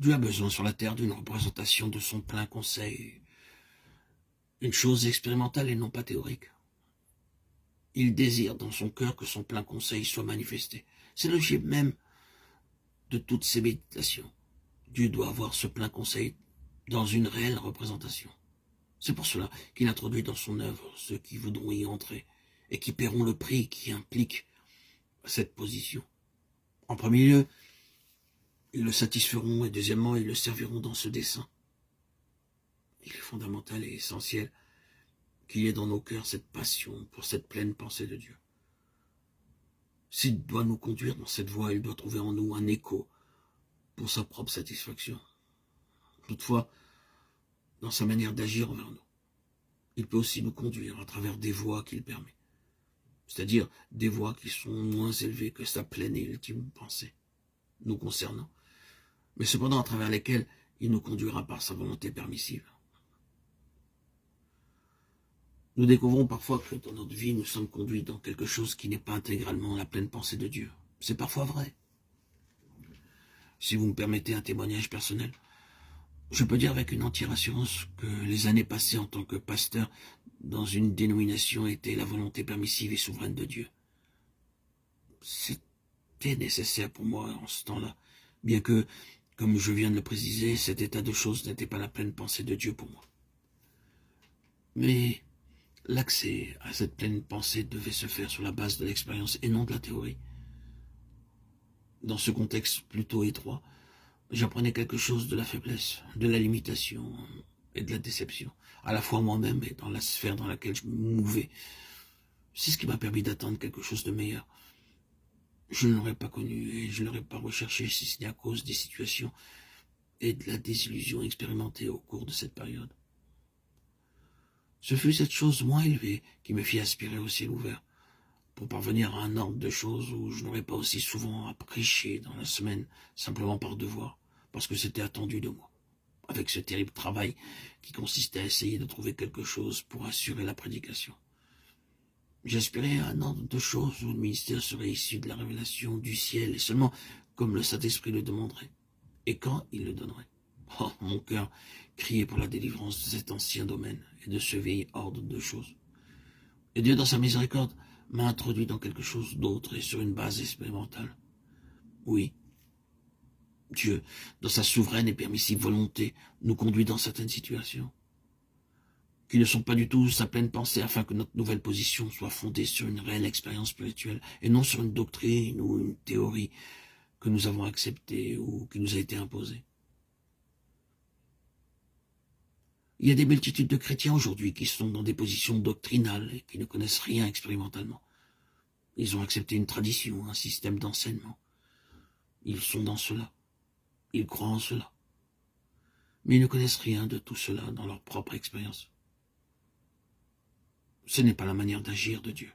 Dieu a besoin sur la terre d'une représentation de son plein conseil, une chose expérimentale et non pas théorique. Il désire dans son cœur que son plein conseil soit manifesté. C'est l'objet même de toutes ses méditations. Dieu doit avoir ce plein conseil dans une réelle représentation. C'est pour cela qu'il introduit dans son œuvre ceux qui voudront y entrer et qui paieront le prix qui implique cette position. En premier lieu, ils le satisferont et deuxièmement, ils le serviront dans ce dessein. Il est fondamental et essentiel qu'il y ait dans nos cœurs cette passion pour cette pleine pensée de Dieu. S'il doit nous conduire dans cette voie, il doit trouver en nous un écho pour sa propre satisfaction. Toutefois, dans sa manière d'agir envers nous, il peut aussi nous conduire à travers des voies qu'il permet, c'est-à-dire des voies qui sont moins élevées que sa pleine et ultime pensée, nous concernant, mais cependant à travers lesquelles il nous conduira par sa volonté permissive. Nous découvrons parfois que dans notre vie, nous sommes conduits dans quelque chose qui n'est pas intégralement la pleine pensée de Dieu. C'est parfois vrai. Si vous me permettez un témoignage personnel, je peux dire avec une entière assurance que les années passées en tant que pasteur dans une dénomination étaient la volonté permissive et souveraine de Dieu. C'était nécessaire pour moi en ce temps-là, bien que, comme je viens de le préciser, cet état de choses n'était pas la pleine pensée de Dieu pour moi. Mais l'accès à cette pleine pensée devait se faire sur la base de l'expérience et non de la théorie. Dans ce contexte plutôt étroit, j'apprenais quelque chose de la faiblesse, de la limitation et de la déception, à la fois moi-même et dans la sphère dans laquelle je me mouvais. C'est ce qui m'a permis d'atteindre quelque chose de meilleur. Je ne l'aurais pas connu et je ne l'aurais pas recherché si ce n'est à cause des situations et de la désillusion expérimentée au cours de cette période. Ce fut cette chose moins élevée qui me fit aspirer au ciel ouvert, pour parvenir à un ordre de choses où je n'aurais pas aussi souvent à prêcher dans la semaine, simplement par devoir, parce que c'était attendu de moi, avec ce terrible travail qui consistait à essayer de trouver quelque chose pour assurer la prédication. J'aspirais à un ordre de choses où le ministère serait issu de la révélation du ciel, et seulement comme le Saint-Esprit le demanderait, et quand il le donnerait. Oh, mon cœur criait pour la délivrance de cet ancien domaine et de ce vieil ordre de choses. Et Dieu, dans sa miséricorde, m'a introduit dans quelque chose d'autre et sur une base expérimentale. Oui, Dieu, dans sa souveraine et permissive volonté, nous conduit dans certaines situations qui ne sont pas du tout sa pleine pensée afin que notre nouvelle position soit fondée sur une réelle expérience spirituelle et non sur une doctrine ou une théorie que nous avons acceptée ou qui nous a été imposée. Il y a des multitudes de chrétiens aujourd'hui qui sont dans des positions doctrinales et qui ne connaissent rien expérimentalement. Ils ont accepté une tradition, un système d'enseignement. Ils sont dans cela. Ils croient en cela. Mais ils ne connaissent rien de tout cela dans leur propre expérience. Ce n'est pas la manière d'agir de Dieu.